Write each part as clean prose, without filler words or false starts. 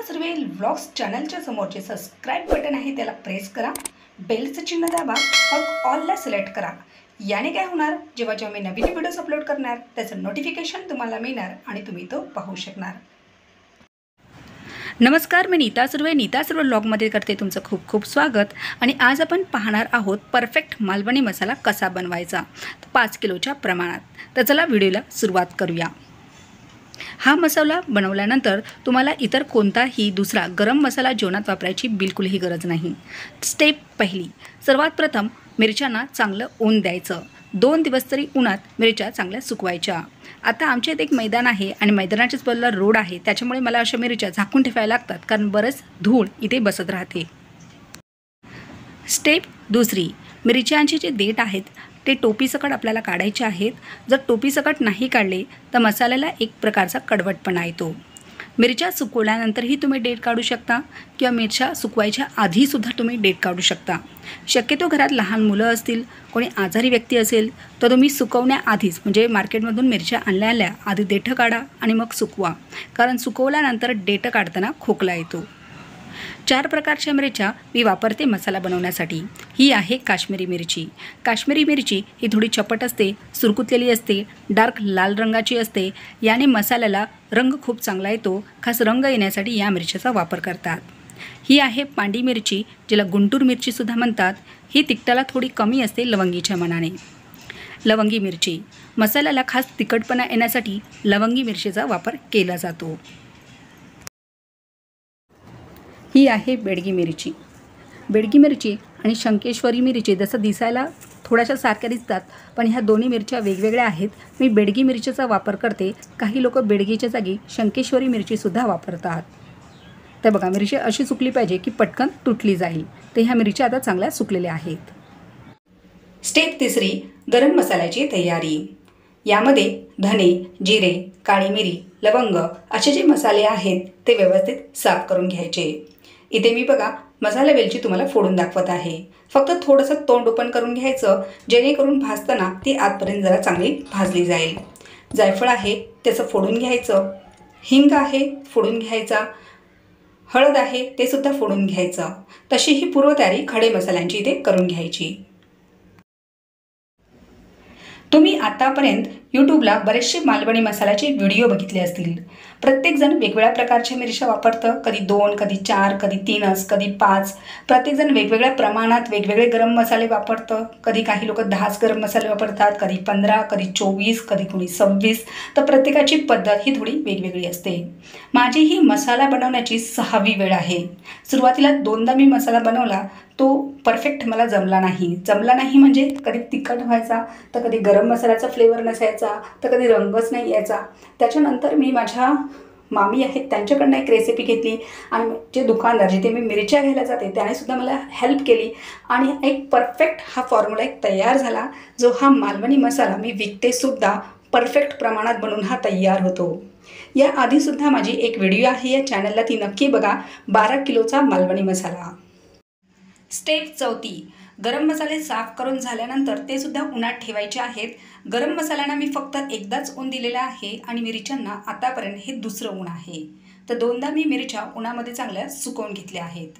नीता सर्वे vlogs चॅनलच्या समोरचे subscribe button आहे त्याला प्रेस करा, बेलचं चिन्ह दाबा, मग ऑलला सिलेक्ट करा। याने काय होणार, जेव्हा मी नवीन व्हिडिओज अपलोड करणार त्याचं नोटिफिकेशन तुम्हाला मिळणार आणि तुम्ही तो पाहू शकणार। नमस्कार, मी नीता सर्वे व्लॉगमध्ये करते तुमचं खूप खूप स्वागत। आणि आज आपण पाहणार आहोत परफेक्ट मालवणी मसाला कसा बनवायचा 5 किलोच्या प्रमाणात। तर चला व्हिडिओला सुरुवात करूया। हा मसाला बनवल्यानंतर तुम्हाला इतर कोणताही दुसरा गरम मसाला जेवणात वापरायची बिलकुलही गरज नाही। स्टेप पहिली, सर्वात प्रथम मिरच्यांना चांगलं ऊन द्यायचं। 2 दिवस तरी उन्हात मिरच्या चांगल्या सुकवायच्या। आता आमच्या इथे एक मैदान आहे आणि मैदानाच्याच बाजूला रोड आहे, त्याच्यामुळे मला अशा मिरच्या झाकून ठेवायला लागतात, कारण बरंच धूळ इथे बसत राहते। स्टेप दुसरी, मिरच्यांचे जे देठ आहेत ते टोपीसकट आपल्याला काढायचे आहेत। जर टोपीसकट नाही काढले तर मसाल्याला एक प्रकारचा कडवटपणा येतो। मिरच्या सुकवल्यानंतरही तुम्ही देठ काढू शकता किंवा मिरच्या सुकवायच्या आधीसुद्धा तुम्ही देठ काढू शकता। शक्यतो घरात लहान मुलं असतील, कोणी आजारी व्यक्ती असेल तर तुम्ही सुकवण्याआधीच म्हणजे मार्केटमधून मिरच्या आणल्या आधी देठ काढा आणि मग सुकवा, कारण सुकवल्यानंतर देठ काढताना खोकला येतो। 4 प्रकारच्या मिरच्या मी वापरते मसाला बनवण्यासाठी। ही आहे काश्मीरी मिरची। काश्मीरी मिरची ही थोडी चपट असते, सुरकुतलेली असते, डार्क लाल रंगाची असते। याने मसाल्याला रंग खूप चांगला येतो। खास रंग येण्यासाठी या मिरच्याचा वापर करतात। ही आहे पांडी मिरची, जिला गुंटूर मिरचीसुद्धा म्हणतात। ही तिखटाला थोडी कमी असते लवंगीच्या मानाने। लवंगी मिरची, मसाल्याला खास तिखटपणा येण्यासाठी लवंगी मिरचीचा वापर केला जातो। ही आहे बेडगी मिरची। बेडगी मिरची आणि शंकेश्वरी मिरची जसं दिसायला थोड्याशा सारख्या दिसतात, पण ह्या दोन्ही मिरच्या वेगवेगळ्या आहेत। मी बेडगी मिरचीचा वापर करते। काही लोक बेडगीच्या जागी शंकेश्वरी मिरचीसुद्धा वापरतात। तर बघा, मिरची अशी सुकली पाहिजे की पटकन तुटली जाईल। तर ह्या मिरच्या आता चांगल्या सुकलेल्या आहेत। स्टेप तिसरी, गरम मसाल्याची तयारी। यामध्ये धने, जिरे, काळी मिरी, लवंग असे जे मसाले आहेत ते व्यवस्थित साफ करून घ्यायचे। इथे मी बघा मसाला वेलची तुम्हाला फोडून दाखवत आहे। फक्त थोडंसं तोंड ओपन करून घ्यायचं, जेणेकरून भाजताना ती आतपर्यंत जरा चांगली भाजली जाईल। जायफळ आहे त्याचं फोडून घ्यायचं, हिंग आहे फोडून घ्यायचा, हळद आहे ते सुद्धा फोडून घ्यायचं। तशी ही पूर्वतयारी खडे मसाल्यांची इथे करून घ्यायची। तुम्ही आतापर्यंत यूट्यूबला बरेचसे मालवणी मसाल्याचे व्हिडिओ बघितले असतील। प्रत्येकजण वेगवेगळ्या प्रकारच्या मिरच्या वापरतं, कधी 2, कधी 4, कधी 3, कधी 5। प्रत्येकजण वेगवेगळ्या प्रमाणात वेगवेगळे गरम मसाले वापरतं। कधी काही लोक 10 गरम मसाले वापरतात, कधी 15, कधी 24, कधी कोणी 26। तर प्रत्येकाची पद्धत ही थोडी वेगवेगळी असते। माझी ही मसाला बनवण्याची 6वी वेळ आहे। सुरुवातीला 2दा मी मसाला बनवला, तो परफेक्ट मला जमला नाही म्हणजे कधी तिखट व्हायचा, तर कधी गरम मसाल्याचा फ्लेवर नसायचा, तर कधी रंगच नाही यायचा। त्याच्यानंतर मी माझ्या मामी आहेत त्यांच्याकडनं एक रेसिपी घेतली आणि जे दुकानदार जिथे मी मिरच्या घ्यायला जाते त्याने सुद्धा मला हेल्प केली आणि एक परफेक्ट हा फॉर्म्युला एक तयार झाला, जो हा मालवणी मसाला मी विकते सुद्धा। परफेक्ट प्रमाणात बनवून हा तयार होतो। या आधीसुद्धा माझी एक व्हिडिओ आहे या चॅनलला, ती नक्की बघा, 12 किलोचा मालवणी मसाला। स्टेप चौथी, गरम मसाले साफ करून झाल्यानंतर ते सुद्धा उन्हात ठेवायचे आहेत। गरम मसाल्यांना मी फक्त एकदाच ऊन दिलेलं आहे आणि मिरच्यांना आतापर्यंत हे दुसरं ऊन आहे। तर 2दा मी मिरच्या उन्हामध्ये चांगल्या सुकवून घेतल्या आहेत।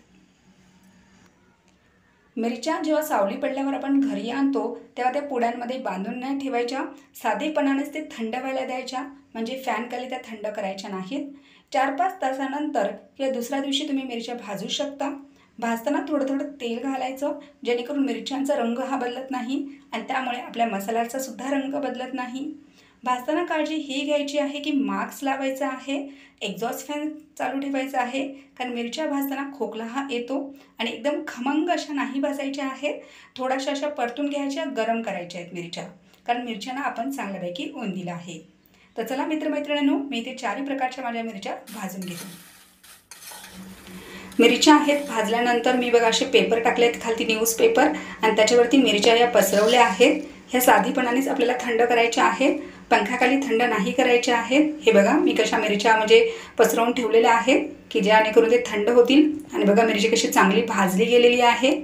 मिरच्या जेव्हा सावली पडल्यावर आपण घरी आणतो तेव्हा त्या पुड्यांमध्ये बांधून नाही ठेवायच्या, साधेपणानेच ते थंड व्हायला द्यायच्या, म्हणजे फॅन खाली त्या थंड करायच्या नाहीत। 4-5 तासानंतर किंवा दुसऱ्या दिवशी तुम्ही मिरच्या भाजू शकता। भाजताना थोडं तेल घालायचं, जेणेकरून मिरच्यांचा रंग हा बदलत नाही आणि त्यामुळे आपल्या मसाल्याचा सुद्धा रंग बदलत नाही। भाजताना काळजी ही घ्यायची आहे की मास्क लावायचा आहे, एक्झॉस्ट फॅन चालू ठेवायचा आहे, कारण मिरच्या भाजताना खोकला हा येतो आणि एकदम खमंग अशा नाही भाजायच्या आहेत। थोड्याशा अशा परतून घ्यायच्या, गरम करायच्या आहेत मिरच्या, कारण मिरच्यांना आपण चांगल्यापैकी ऊन दिलं आहे। तर चला मित्रमैत्रिणींनो, मी इथे 4 प्रकारच्या माझ्या मिरच्या भाजून घेते। मिरच्या आहेत भाजल्यानंतर मी बघा असे पेपर टाकलेत खालती, न्यूजपेपर, आणि त्याच्यावरती मिरच्या या पसरवल्या आहेत। ह्या साधीपणानेच आपल्याला थंड करायच्या आहेत, पंख्याखाली थंड नाही करायच्या आहेत। हे बघा मी कशा मिरच्या म्हणजे पसरवून ठेवलेल्या आहेत की जेणेकरून ते थंड होतील। आणि बघा मिरची कशी चांगली भाजली गेलेली आहे।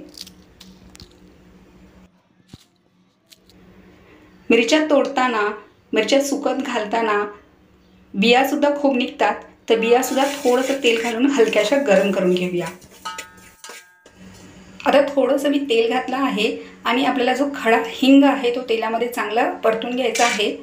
मिरच्या तोडताना, मिरच्या सुकत घालताना बियासुद्धा खूप निघतात, तर बियासुद्धा थोडंसं तेल घालून हलक्याशा गरम करून घेऊया। आता थोडंसं मी तेल घातलं आहे आणि आपल्याला जो खडा हिंग आहे तो तेलामध्ये चांगला परतून घ्यायचा आहे।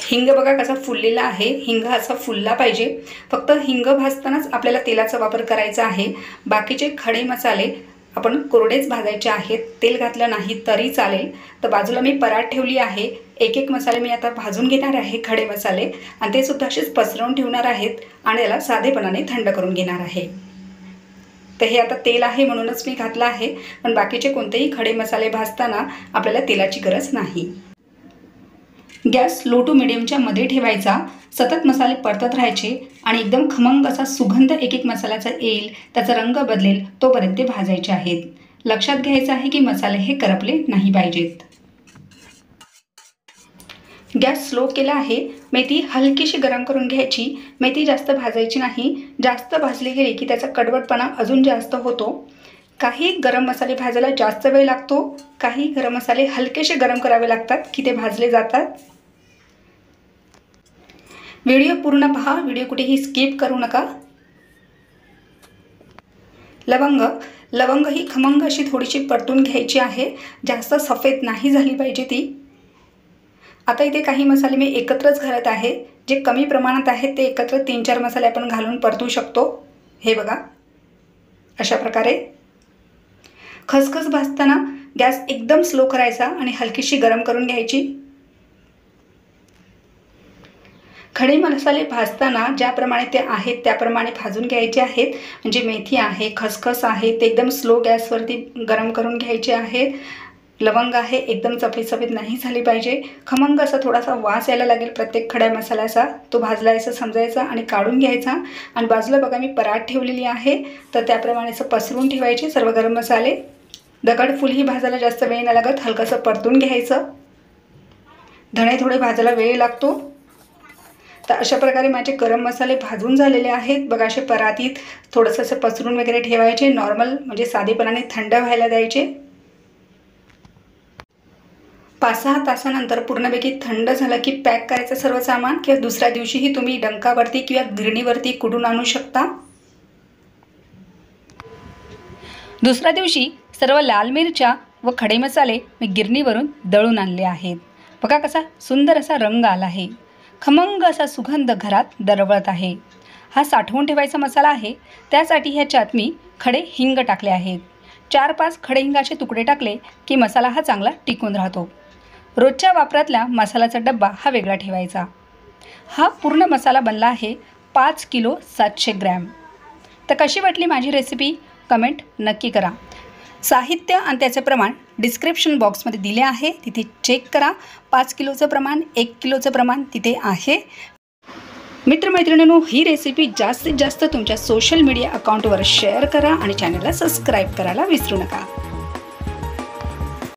हिंग बघा कसा फुललेला आहे, हिंग असा फुलला पाहिजे। फक्त हिंग भाजतानाच आपल्याला तेलाचा वापर करायचा आहे। बाकीचे खडे मसाले आपण कोरडेच भाजायचे आहेत, तेल घातलं नाही तरी चालेल। तर बाजूला मी परात ठेवली आहे। एक एक मसाले मी आता भाजून घेणार आहे, खडे मसाले, आणि ते सुद्धा असेच पसरवून ठेवणार आहेत आणि याला साधेपणाने थंड करून घेणार आहे। तर हे आता तेल आहे म्हणूनच मी घातलं आहे, पण बाकीचे कोणतेही खडे मसाले भाजताना आपल्याला तेलाची गरज नाही। गॅस लो टू मिडियमच्या मध्ये ठेवायचा, सतत मसाले परतत राहायचे आणि एकदम खमंग असा सुगंध एक एक मसाल्याचा येईल, त्याचा रंग बदलेल तोपर्यंत ते भाजायचे आहेत। लक्षात घ्यायचं आहे की मसाले हे करपले नाही पाहिजेत। गॅस स्लो केला आहे। मेथी हलकीशी गरम करून घ्यायची, मेथी जास्त भाजायची नाही, जास्त भाजली गेली की त्याचा कडवटपणा अजून जास्त होतो। काही गरम मसाले भाजायला जास्त वेळ लागतो, काही गरम मसाले हलकेसे गरम करावे लागतात की ते भाजले जातात। व्हिडिओ पूर्ण पहा, व्हिडिओ कुठेही स्किप करू नका। लवंग ही खमंग अशी थोडीशी परतून घ्यायची आहे, जास्त सफेद नाही झाली पाहिजे ती। आता इथे काही मसाले मी एकत्रच घालत आहे, जे कमी प्रमाणात आहेत ते एकत्र 3-4 मसाले आपण घालून परतू शकतो। हे बघा अशा प्रकारे। खसखस भाजताना गॅस एकदम स्लो करायचा आणि हलकीशी गरम करून घ्यायची। खडे मसाले भाजताना ज्याप्रमाणे ते आहेत त्याप्रमाणे भाजून घ्यायचे आहेत। म्हणजे मेथी आहे, खसखस आहे, ते एकदम स्लो गॅसवरती गरम करून घ्यायचे आहेत। लवंग आहे, एकदम सफेद नाही झाली पाहिजे, खमंग असा थोडासा वास यायला लागेल प्रत्येक खड्या मसाल्याचा, तो भाजलाय असं समजायचा आणि काढून घ्यायचा। आणि बाजूला बघा मी परात ठेवलेली आहे, तर त्याप्रमाणे असं पसरून ठेवायचे सर्व गरम मसाले। दगडफूल ही भाजायला जास्त वेळ नाही लागत, हलकंसं परतून घ्यायचं। धणे थोडे भाजायला वेळ लागतो। तर अशा प्रकारे माझे गरम मसाले भाजून झालेले आहेत। बघा असे परातीत थोडंसं असं पसरून वगैरे ठेवायचे, नॉर्मल म्हणजे साधेपणाने थंड व्हायला द्यायचे। 5-6 तासानंतर पूर्णपैकी थंड झालं की पॅक करायचं सर्व सामान, किंवा दुसऱ्या दिवशीही तुम्ही डंकावरती किंवा गिरणीवरती कुटून आणू शकता। दुसऱ्या दिवशी सर्व लाल मिरच्या व खडे मसाले मी गिरणीवरून दळून आणले आहेत। बघा कसा सुंदर असा रंग आला आहे, खमंग असा सुगंध घरात दरवळत आहे। हा साठवून ठेवायचा मसाला आहे, त्यासाठी ह्याच्यात मी खडे हिंग टाकले आहेत। 4-5 खडे हिंगाचे तुकडे टाकले की मसाला हा चांगला टिकून राहतो। रोजच्या वापरातला मसाल्याचा डब्बा हा वेगळा ठेवायचा। हा पूर्ण मसाला बनला आहे 5 किलो 700 ग्रॅम। तर कशी वाटली माझी रेसिपी कमेंट नक्की करा। साहित्य आणि त्याचे प्रमाण डिस्क्रिप्शन बॉक्समध्ये दिले आहे, तिथे चेक करा। 5 किलोचं प्रमाण, 1 किलोचं प्रमाण तिथे आहे। मित्रमैत्रिणींनो, ही रेसिपी जास्तीत जास्त तुमच्या सोशल मीडिया अकाउंटवर शेअर करा आणि चॅनलला सबस्क्राईब करायला विसरू नका।